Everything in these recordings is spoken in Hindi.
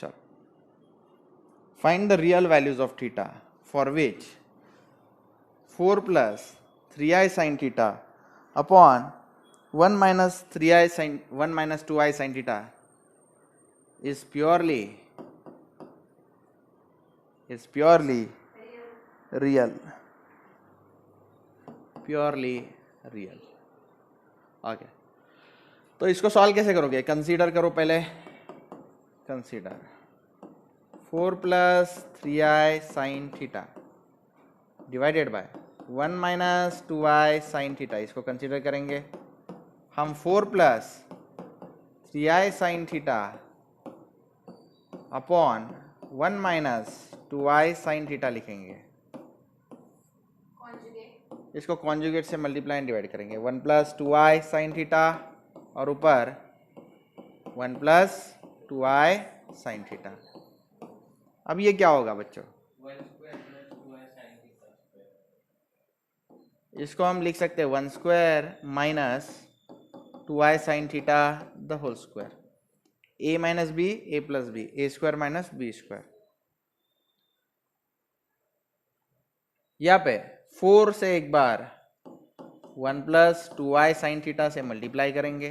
चलो, find the real values of theta for which 4 plus 3i sin theta upon 1 minus 3i sin 1 minus 2i sin theta is purely real. Purely real. Okay, तो इसको सॉल्व कैसे करोगे? कंसीडर करो पहले. Consider 4 plus 3i sin theta divided by 1 minus 2i sin theta. इसको कंसीडर करेंगे हम. 4 plus 3i sin theta upon 1 minus 2i sin theta लिखेंगे. इसको कॉन्जुगेट से मल्टीप्लाई एंड डिवाइड करेंगे. 1 plus 2i sin theta और ऊपर 1 plus 2i sin theta. अब ये क्या होगा बच्चों? इसको हम लिख सकते हैं 1 square minus 2i sin theta the whole square. a minus b, a plus b, a square minus b square. यहाँ पे 4 से एक बार 1 plus 2i sin theta से मल्टीप्लाई करेंगे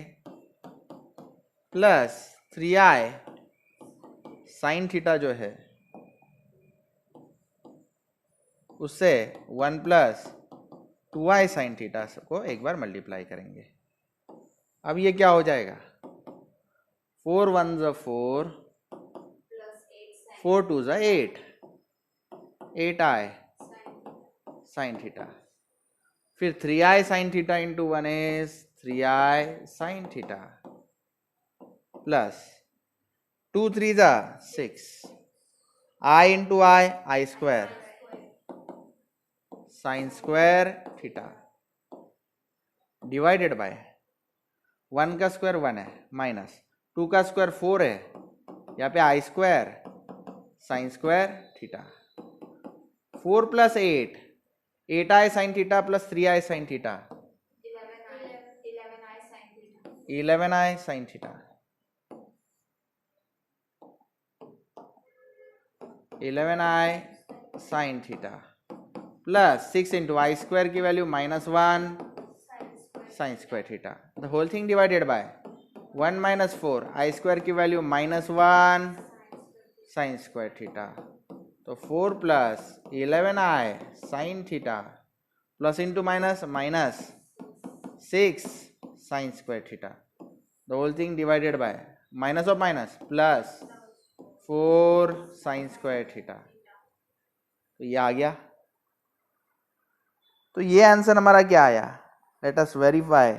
प्लस 3i sin theta जो है उससे 1 plus 2i sin theta को एक बार मल्टीप्लाई करेंगे. अब ये क्या हो जाएगा? 4 1s are 4, 4 2s are 8, 8i sin theta. फिर 3i sin theta into 1 is 3i sin theta plus 2 3s are 6, I into I square sin square theta divided by 1 का स्क्वायर 1 है माइनस 2 का स्क्वायर 4 है, यहाँ पे I square sine square theta. 4 plus 8, 8i sin theta plus 3i sin theta, 11i sin theta. 11i sin theta plus 6 into I square की value -1 sin square theta. The whole thing divided by 1 minus 4 I square की वैल्यू -1 sin square theta. तो 4 plus 11i sin theta plus into minus 6 sin square theta. The whole thing divided by minus of minus plus 4 sin square theta. तो ये आ गया. तो ये आंसर हमारा क्या आया? Let us verify.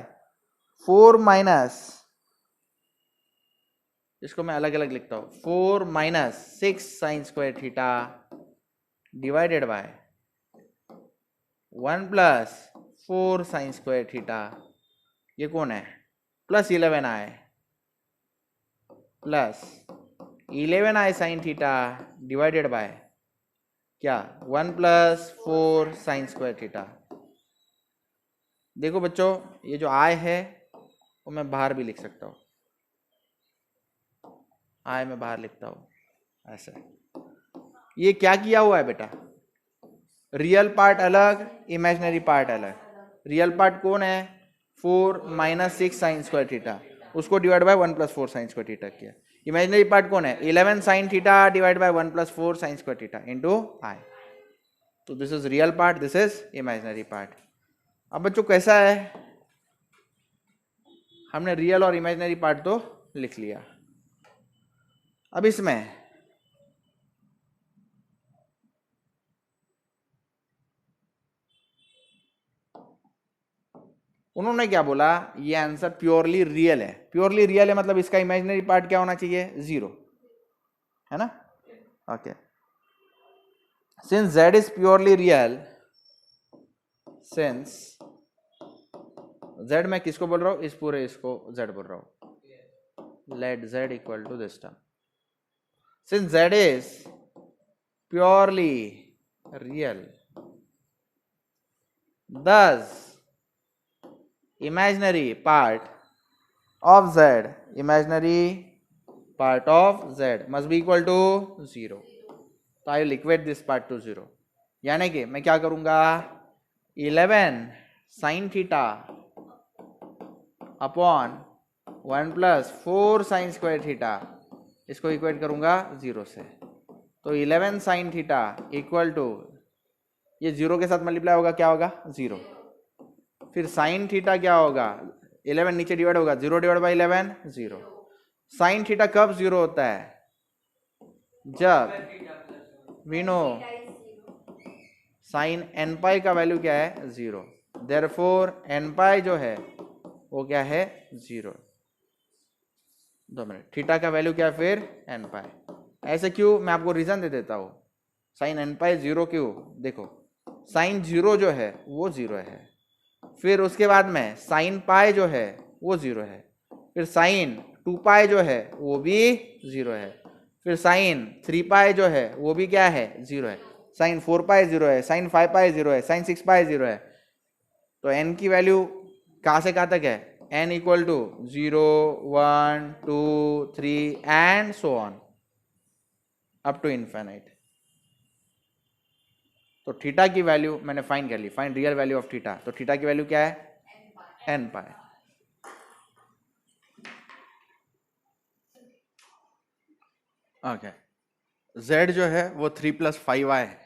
4 माइनस, इसको मैं अलग अलग लिखता हूं, 4 minus 6 sin square theta divided by 1 plus 4 sin square theta. ये कौन है? Plus 11i plus 11i sin theta divided by क्या? 1 plus 4 sin square theta. देखो बच्चों, ये जो i है वो मैं बाहर भी लिख सकता हूँ. i मैं बाहर लिखता हूँ ऐसे. ये क्या किया हुआ है बेटा? रियल पार्ट अलग, इमेजिनरी पार्ट अलग. रियल पार्ट कौन है? 4 minus 6 sin square theta, उसको divide by 1 plus 4 sin square theta किया. इमेजिनरी पार्ट कौन है? 11 sin theta divide by 1 plus 4 sin square theta into i. तो this is real part, this is imaginary part. अब बच्चों कैसा है? हमने रियल और इमेजिनरी पार्ट तो लिख लिया. अब इसमें उन्होंने क्या बोला? ये आंसर प्योरली रियल है. प्योरली रियल है मतलब इसका इमेजिनरी पार्ट क्या होना चाहिए? 0, है ना? Okay. Since z is purely real, since z मैं किसको बोल रहा हूं? इस पूरे इसको z बोल रहा हूं. Let z equal to this term. Since z is purely real, thus imaginary part of z, imaginary part of z must be equal to 0. तो I will equate this part two 0. यानी कि मैं क्या करूंगा, 11 sine theta upon 1 plus 4 sine square theta, इसको इक्वेट करूंगा 0 से. तो 11 साइन थीटा इक्वल टू, ये 0 के साथ मल्टीप्लाई होगा, क्या होगा 0. फिर साइन थीटा क्या होगा, 11 नीचे डिवाइड होगा, 0 डिवाइड बाई 11 0. साइन थीटा कब 0 होता है, जब वी नो साइन एन पाई का वैल्यू क्या है 0. देयरफॉर एन पाई जो है वो क्या है 0. 2 मिनट, थीटा का वैल्यू क्या है फिर एन पाई. ऐसे क्यों, मैं आपको रीजन दे देता हूँ. साइन एन पाई 0 क्यों, देखो साइन 0 जो है वो 0 है, फिर उसके बाद में साइन पाई जो है वो 0 है, फिर साइन 2 पाई जो है वो भी 0 है, फिर साइन 3 पाई जो है वो भी क्या है 0 है, साइन 4 पाई 0 है, साइन 5 पाई 0 है, साइन 6 पाई 0 है. तो एन की वैल्यू कहाँ से कहाँ तक है, n equal to 0 1 2 3 and so on up to infinite. तो थीटा की वैल्यू मैंने फाइंड कर ली, find real value of theta. तो थीटा की वैल्यू क्या है एन पाई. ओके, z जो है वो 3 प्लस 5i है.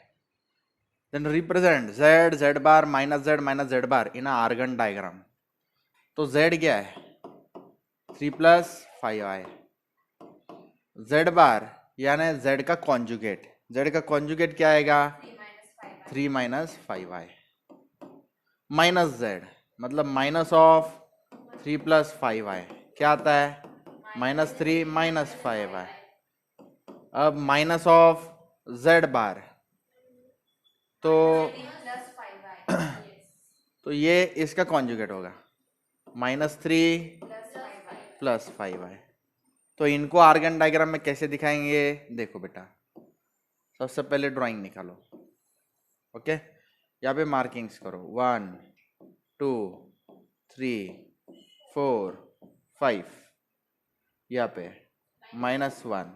देन रिप्रेजेंट z z बार माइनस z बार इन आर्गन डायग्राम. तो z क्या है 3 प्लस 5i, z बार यानी z का कॉन्जुगेट. z का कॉन्जुगेट क्या आएगा 3 माइनस 5i माइनस z, मतलब माइनस ऑफ 3 प्लस 5i क्या आता है -3 माइनस 5i. अब माइनस ऑफ z बार, तो ये इसका कॉन्जुगेट होगा -3 प्लस 5i. तो इनको आर्गन डायग्राम में कैसे दिखाएंगे, देखो बेटा सबसे पहले ड्राइंग निकालो. ओके, यहाँ पे मार्किंग्स करो 1 2 3 4 5, यहाँ पे -1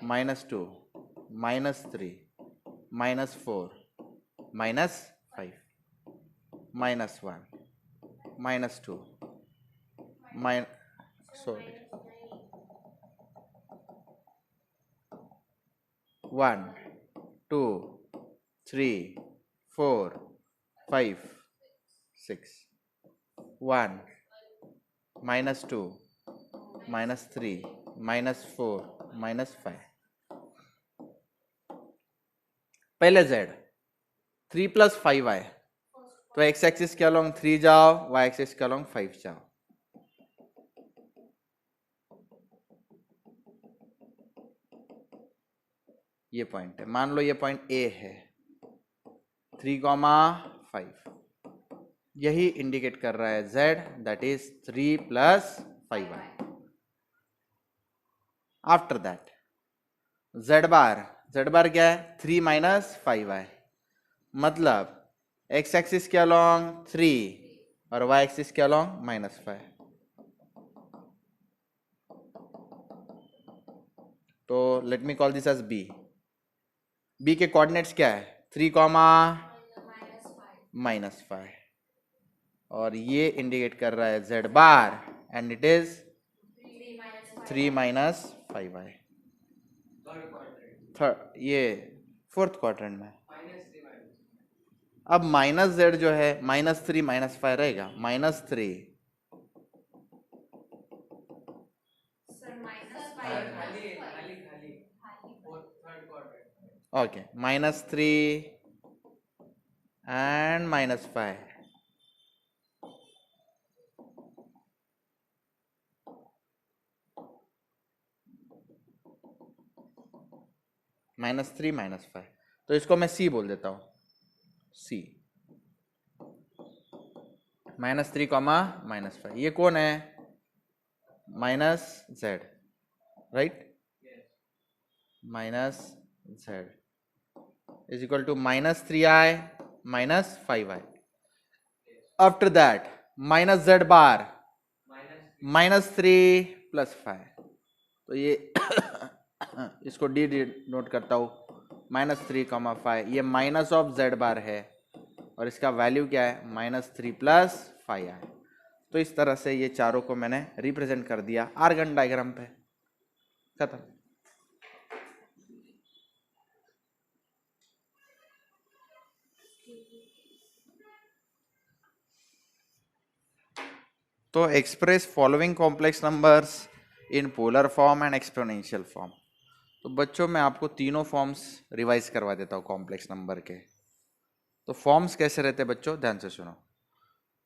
-2 -3 -4 -5 -1 -2 sorry 1 2 3 4 5 6 1 -2 -3 -4 -5. पहले z 3 प्लस 5i, तो x एक्सिस के अलोंग 3 जाओ, y एक्सिस के अलोंग 5 जाओ. ये पॉइंट है, मान लो ये पॉइंट A है 3,5. यही इंडिकेट कर रहा है z, that is 3 plus 5i. After that z बार क्या है 3 माइनस 5i, मतलब x एक्सिस के अलोंग 3 और y एक्सिस के अलोंग -5. तो let me call this as b के कोऑर्डिनेट्स क्या है 3, -5, और ये इंडिकेट कर रहा है z bar and it is 3 minus 5i. ये फोर्थ क्वाड्रेंट में. अब -z जो है -3 -5 रहेगा, -3 ओके -3 and -5. -3 -5, तो इसको मैं c बोल देता हूँ. c -3, -5. ये कौन है -z, right. -z is equal to -3i -5i. After that -z bar -3 plus 5. तो ये इसको डी नोट करता हूँ, -3, 5, ये माइनस ऑफ z बार है और इसका वैल्यू क्या है, -3 + 5 है। तो इस तरह से ये चारों को मैंने रिप्रेजेंट कर दिया आर्गन डायग्राम पे, खत्म। तो express following complex numbers in polar form and exponential form. तो बच्चों मैं आपको तीनों फॉर्म्स रिवाइज करवा देता हूँ कॉम्प्लेक्स नंबर के। तो फॉर्म्स कैसे रहते हैं बच्चों, ध्यान से सुनो।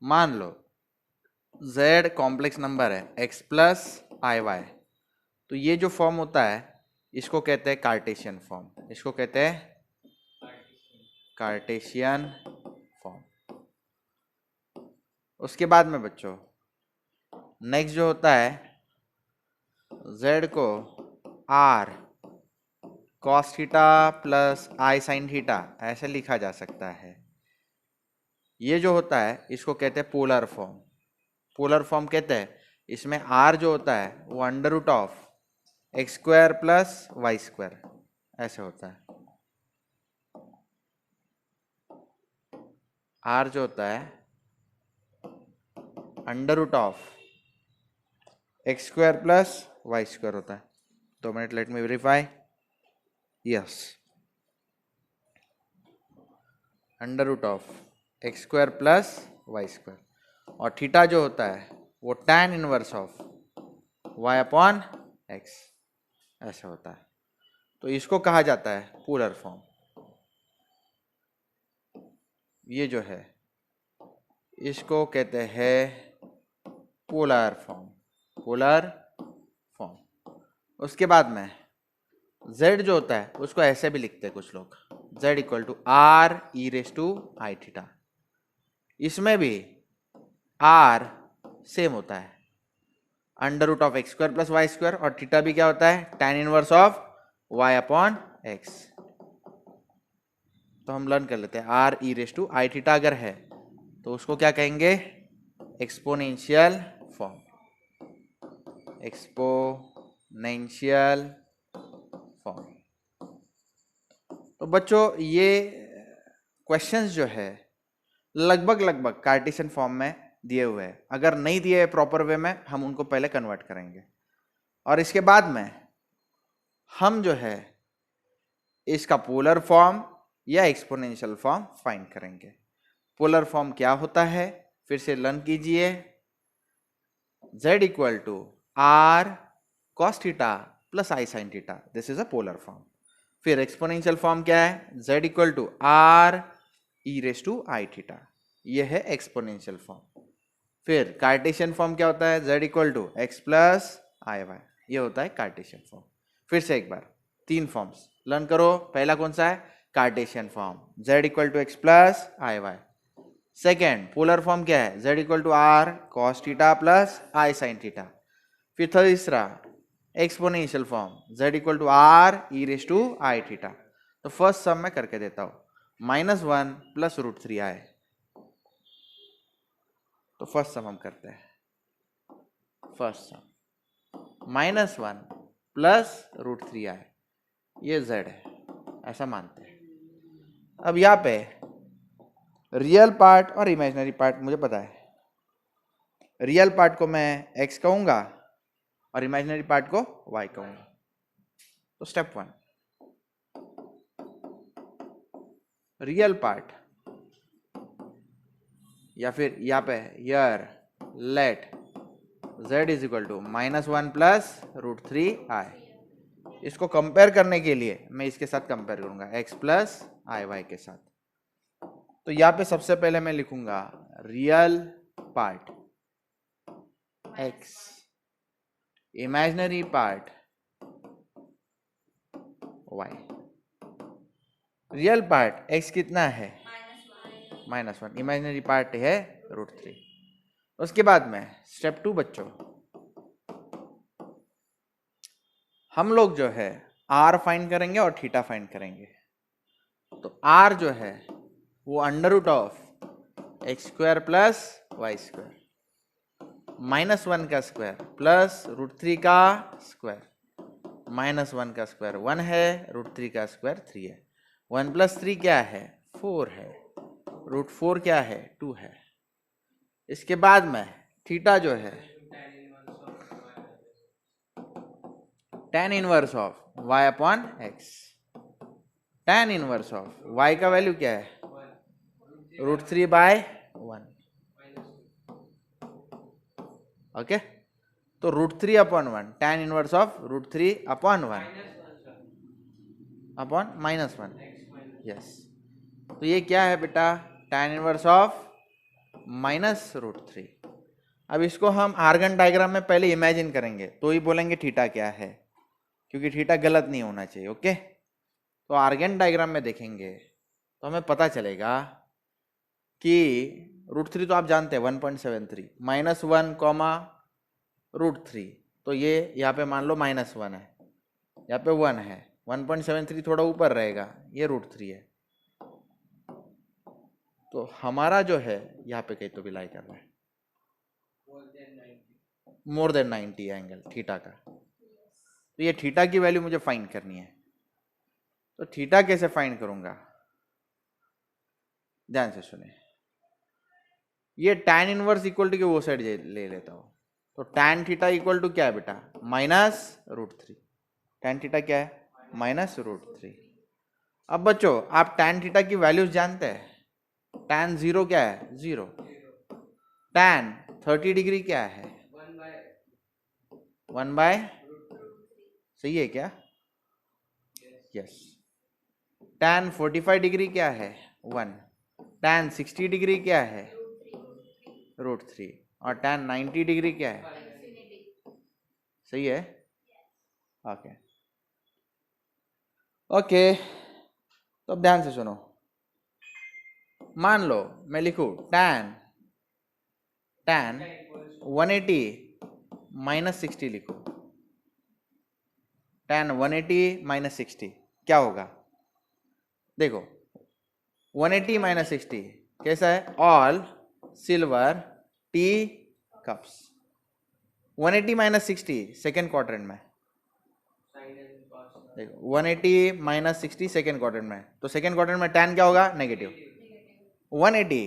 मान लो z कॉम्प्लेक्स नंबर है x + iy, तो ये जो फॉर्म होता है इसको कहते हैं कार्टेशियन फॉर्म। इसको कहते हैं कार्टेशियन फॉर्म। उसके बाद में बच्चों नेक्स्ट जो होता है, z को r cos theta + i sin theta ऐसे लिखा जा सकता है। ये जो होता है इसको कहते हैं पोलर फॉर्म। पोलर फॉर्म कहते हैं, इसमें r जो होता है वो √x² + y² ऐसे होता है। r जो होता है √x² + y² होता है। 2 minute, let me verify. Yes, √x² + y²। और थीटा जो होता है वो tan इनवर्स ऑफ y/x ऐसा होता है। तो इसको कहा जाता है पोलर फॉर्म। ये जो है इसको कहते हैं पोलर फॉर्म, पोलर फॉर्म। उसके बाद में z जो होता है उसको ऐसे भी लिखते हैं कुछ लोग, z = r e⁻⁴ इसमें भी r सेम होता है √x² + y², और थीटा भी क्या होता है, tan इनवर्स ऑफ y/x। तो हम लर्न कर लेते हैं, r e⁻⁴ अगर है तो उसको क्या कहेंगे, एक्सपोनेंशियल फॉर्म, एक्सपोनेंशियल फॉर्म। तो बच्चों ये क्वेश्चंस जो है लगभग कार्टेशियन फॉर्म में दिए हुए हैं। अगर नहीं दिए प्रॉपर वे में हम उनको पहले कन्वर्ट करेंगे और इसके बाद में हम जो है इसका पोलर फॉर्म या एक्सपोनेंशियल फॉर्म फाइंड करेंगे। पोलर फॉर्म क्या होता है फिर से लर्न कीजिए, z = r cos theta + i sin theta, this is a polar form. फिर एक्सपोनेंशियल फॉर्म क्या है, z = r e⁻⁴, ये है एक्सपोनेंशियल फॉर्म। फिर कार्टेशियन फॉर्म क्या होता है, z = x + iy, ये होता है कार्टेशियन फॉर्म। फिर से एक बार 3 फॉर्म्स लर्न करो। पहला कौन सा है, Cartesian form, z = x + iy। Second polar form क्या है, z = r cos theta + i sin theta. फिर तीसरा exponential form, z = r e⁻⁴। तो फर्स्ट सम मैं करके देता हूं, -1 + √3i। तो फर्स्ट सम हम करते हैं, फर्स्ट सम -1 + √3i, ये z है ऐसा मानते हैं। अब यहाँ पे रियल पार्ट और इमेजिनरी पार्ट मुझे पता है, रियल पार्ट को मैं x कहूंगा और इमेजिनरी पार्ट को y कहूंगा। तो स्टेप 1, रियल पार्ट या फिर यहाँ पे हियर लेट z = -1 + √3i। इसको कंपेयर करने के लिए मैं इसके साथ कंपेयर करूंगा, x + iy के साथ। तो यहाँ पे सबसे पहले मैं लिखूंगा real part x, imaginary part y। Real part x कितना है, -1, इमेजिनरी पार्ट है √3। उसके बाद में स्टेप 2 बच्चों, हम लोग जो है r फाइंड करेंगे और थीटा फाइंड करेंगे। तो r जो है वो √x² + y², -1 का स्क्वायर + √3 का स्क्वायर -1 का स्क्वायर 1 है, √3 का स्क्वायर 3 है। 1 + 3 क्या है? 4 है। √4 क्या है? 2 है। इसके बाद में थीटा जो है tan inverse of y/x। tan inverse of y का वैल्यू क्या है? √3/1। ओके, तो √3/1 tan inverse of √3/1 upon -1। Yes, तो ये क्या है बेटा? tan inverse of -√3। अब इसको हम आर्गन डायग्राम में पहले इमेजिन करेंगे तो ही बोलेंगे थीटा क्या है, क्योंकि थीटा गलत नहीं होना चाहिए। ओके, तो आर्गन डायग्राम में देखेंगे तो हमें पता चलेगा कि √3 तो आप जानते हैं 1.73 -1 √3, तो ये यहाँ पे मान लो -1 है, यहाँ पे 1 है, 1.73 थोड़ा ऊपर रहेगा, ये √3 है। तो हमारा जो है यहाँ पे कहीं तो भी लाई कर रहा है मोर देन 90 एंगल थीटा का। तो ये थीटा की वैल्यू मुझे फाइंड करनी है। तो थीटा कैसे फाइंड करूंगा? ध्यान से सुने, ये tan इनवर्स इक्वल टू के वो साइड ले लेता हूं। तो tan थीटा इक्वल टू क्या है बेटा? -√3। tan थीटा क्या है? -√3। अब बच्चों आप tan थीटा की वैल्यूज जानते हैं। tan 0 क्या है? 0। tan 30 डिग्री क्या है? 1/, सही है क्या? यस। tan 45 डिग्री क्या है? 1। tan 60 डिग्री क्या है? √3। और tan 90 डिग्री क्या है? सही है। ओके ओके, तो अब ध्यान से सुनो। मान लो मैं लिखूं tan 180 -60 लिखो। tan 180 -60 क्या होगा? देखो 180 -60 कैसा है? All silver T cups. 180 -60 second quadrant में, देखो 180 -60 सेकेंड क्वाड्रेंट में, तो सेकेंड क्वाड्रेंट में tan क्या होगा? Negative. 180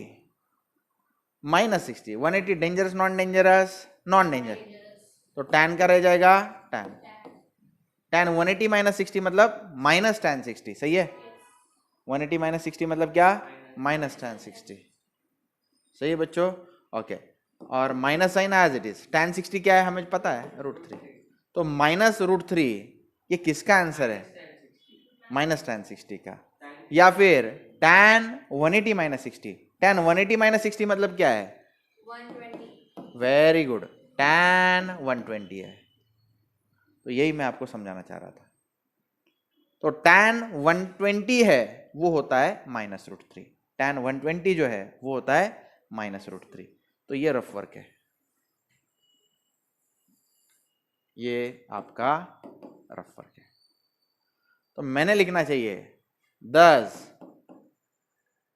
-60, 180 dangerous non dangerous? Non danger, तो tan का रह जाएगा tan। tan 180 -60 मतलब -tan 60, सही है। 180 -60 मतलब क्या? -tan 60, सही है बच्चों। ओके, और minus sign as it is. tan 60 क्या है हमें पता है? √3। तो -√3 ये किसका आंसर है? -tan 60 का। या फिर tan 180 -60। tan 180 -60 मतलब क्या है? 120। वेरी गुड, tan 120 है। तो यही मैं आपको समझाना चाह रहा था। तो tan 120 है वो होता है -√3। tan 120 जो है वो होता है -√3। तो ये रफ वर्क है, ये आपका रफ वर्क है। तो मैंने लिखना चाहिए 10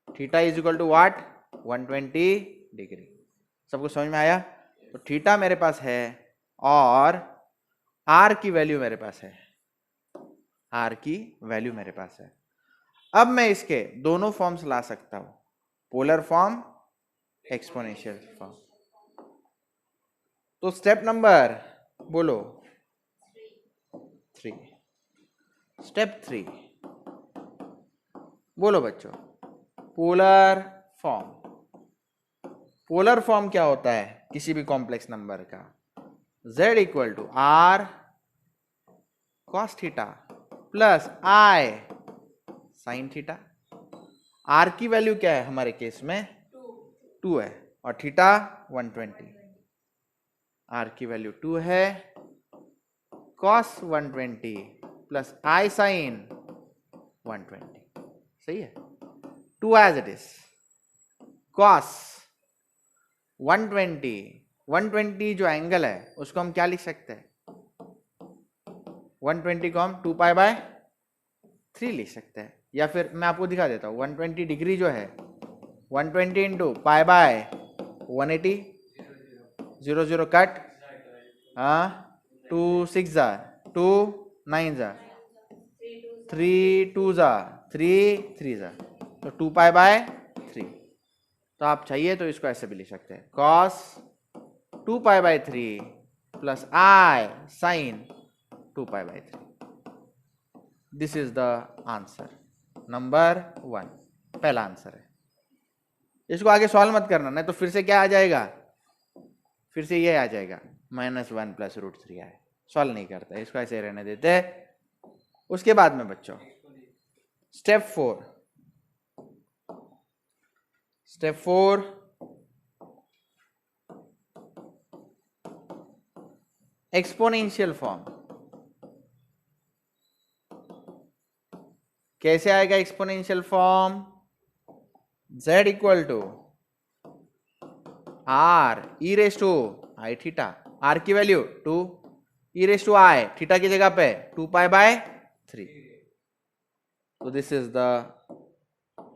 theta is equal to what? 120 degree. सबको समझ में आया? तो थीटा मेरे पास है और आर की वैल्यू मेरे पास है, आर की वैल्यू मेरे पास है। अब मैं इसके दोनों फॉर्म्स ला सकता हूं, पोलर फॉर्म, एक्सपोनेंशियल फॉर्म। तो स्टेप नंबर बोलो 3। स्टेप 3 बोलो बच्चों, पोलर फॉर्म। पोलर फॉर्म क्या होता है किसी भी कॉम्प्लेक्स नंबर का? z equal to r cos theta plus i sine theta. R की वैल्यू क्या है हमारे केस में? 2 है, और थीटा 120। आर की वैल्यू 2 है, कॉस 120 प्लस आई साइन 120, सही है। 2 एज इट इज, कॉस 120 जो एंगल है उसको हम क्या लिख सकते हैं? 120 को हम 2π/3 लिख सकते हैं, या फिर मैं आपको दिखा देता हूँ 120 डिग्री जो है 120 इंटू π/180, 0 0 कट, हाँ 2 6 2 9 जा 3 2 जा 3 3 जा, तो 2 पाई बाय 3। तो आप चाहिए तो इसको ऐसे भी लिख सकते हैं, cos 2 pi by 3 plus i sine 2 pi by 3। This is the answer number 1, पहला आंसर है। इसको आगे सॉल्व मत करना, नहीं तो फिर से क्या आ जाएगा, फिर से ये आ जाएगा -1 प्लस √3 आए। सॉल्व नहीं करता, इसको ऐसे रहने देते। उसके बाद में बच्चों स्टेप 4 एक्सपोनेंशियल फॉर्म। कैसे आएगा exponential form? z equal to r e raise to i theta, r की value 2, e raise to i theta की जगह पे 2 पाई बाय 3। तो this is the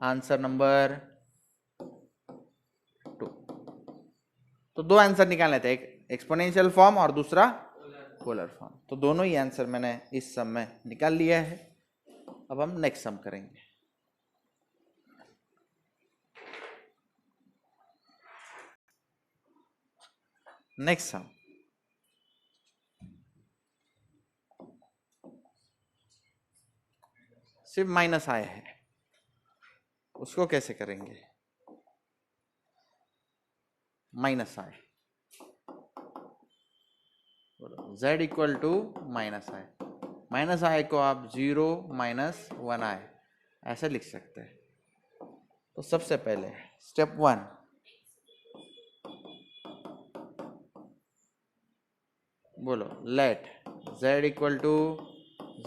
answer number 2। तो दो आंसर निकालने थे, एक एक्सपोनेंशियल फॉर्म और दूसरा पोलर फॉर्म। तो दोनों ही आंसर मैंने इस सम में निकाल लिया है। अब हम नेक्स्ट सम करेंगे। नेक्स्ट सम सिर्फ माइनस आया है, उसको कैसे करेंगे? माइनस आए, z इक्वल टू माइनस आई को आप 0 - 1 आए ऐसे लिख सकते हैं। तो सबसे पहले स्टेप 1, बोलो let z equal to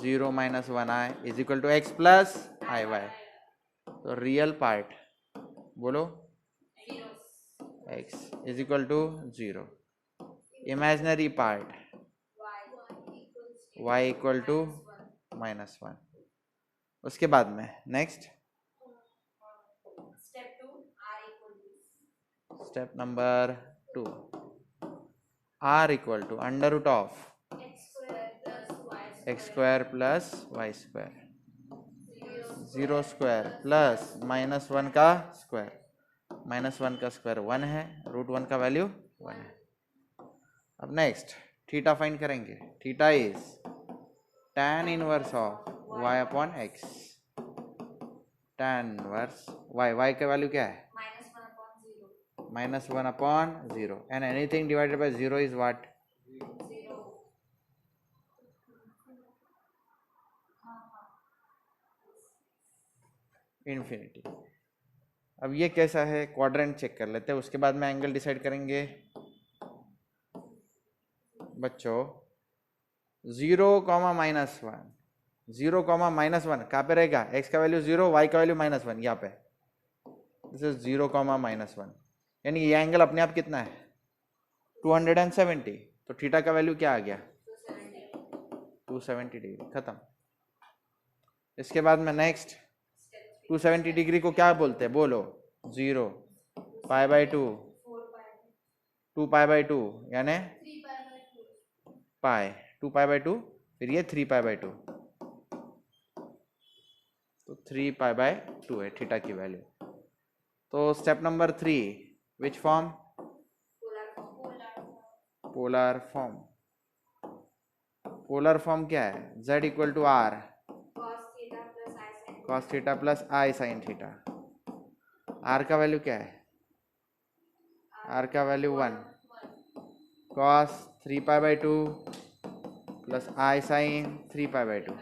0 - 1 i is equal to x plus i y. तो रियल पार्ट बोलो x is equal to 0, imaginary part y equal to -1। उसके बाद में next step number 2, r equal to under root of x square plus y square, 0 square plus -1 का स्क्वायर, -1 का स्क्वायर 1 है, √1 का वैल्यू 1 है। अब नेक्स्ट थीटा फाइंड करेंगे। Theta is tan inverse of y upon x, tan inverse y का वैल्यू क्या है? -1 upon 0 and anything divided by 0 is what? Infinity. अब ये कैसा है, क्वाड्रेंट चेक कर लेते हैं, उसके बाद में एंगल डिसाइड करेंगे। बच्चों 0, -1, 0, -1 कहाँ पे रहेगा? x का वैल्यू 0, y का वैल्यू -1, यहाँ पे दिस इज 0, -1, यानी ये एंगल अपने आप कितना है? 270। तो थीटा का वैल्यू क्या आ गया? 270 डिग्री, खत्म। इसके बाद में नेक्स्ट 270 डिग्री को क्या बोलते हैं? बोलो 0 पाई बाय 2, 2 पाई बाय 2 यानी पाई, 2 पाई बाय 2, फिर ये 3 पाई बाय 2, तो 3 पाई बाय 2 है थीटा की वैल्यू। तो step number 3, which form? Polar form. Polar form क्या है? z equal to r cos theta plus i sine theta. r का वैल्यू क्या है? r का value 1, cos 3 pi by 2 plus i sine 3 pi by 2।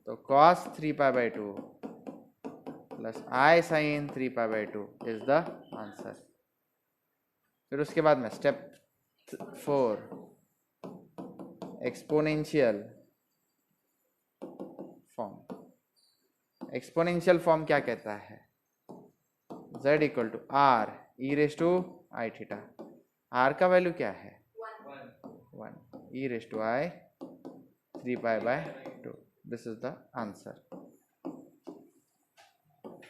तो cos 3 pi by 2 plus i sine 3 pi by 2 is the answer. फिर उसके बाद में step 4, exponential form. Exponential form क्या कहता है? z equal to r e raise to i theta. r का वैल्यू क्या है? 1, e raise to i 3 pi by 2। This is the answer.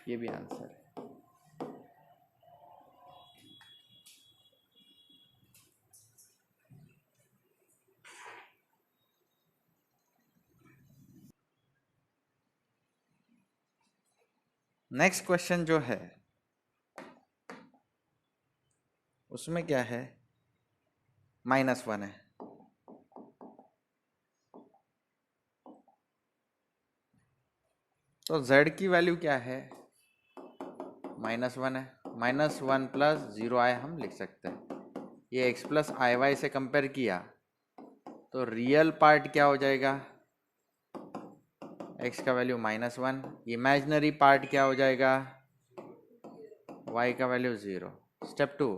ये भी आंसर है। नेक्स्ट क्वेश्चन जो है उसमें क्या है, -1 है। तो z की वैल्यू क्या है, -1 है। -1 + 0i हम लिख सकते हैं। ये x + iy से कंपेयर किया तो रियल पार्ट क्या हो जाएगा, x का वैल्यू -1, इमेजिनरी पार्ट क्या हो जाएगा, y का value 0। Step 2,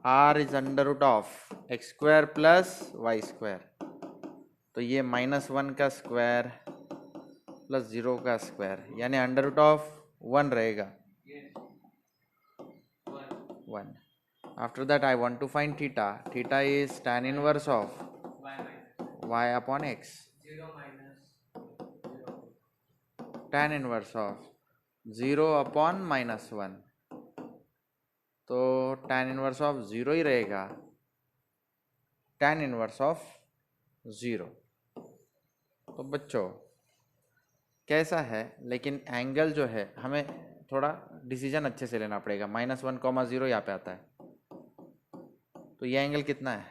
r is √of x² + y²। तो ये -1 का स्क्वायर + 0 का स्क्वायर यानी √1 रहेगा, 1। After that I want to find theta. Theta is tan inverse of y upon x. Tan inverse of 0 upon -1, तो tan inverse of 0 ही रहेगा, tan inverse of 0। तो बच्चों कैसा है, लेकिन एंगल जो है हमें थोड़ा डिसीजन अच्छे से लेना पड़ेगा। -1, 0 यहाँ पे आता है, तो ये एंगल कितना है,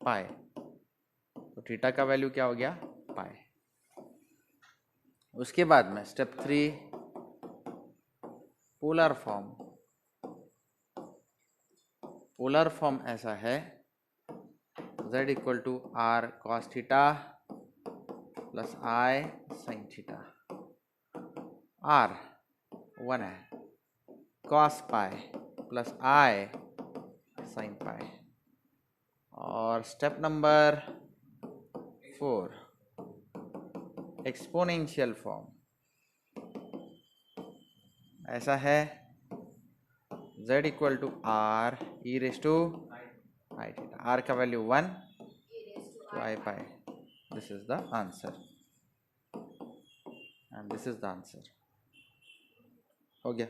पाई। तो थीटा का वैल्यू क्या हो गया, पाई। उसके बाद में step 3, polar form. Polar form ऐसा है, z = r cos theta + i sin theta. r 1 है, cos पाई + i sin पाई। और स्टेप नंबर 4, एक्सपोनेंशियल फॉर्म ऐसा है, z = r e⁻i theta. r का वैल्यू 1, तो i pi. This is the answer and this is the answer. हो गया।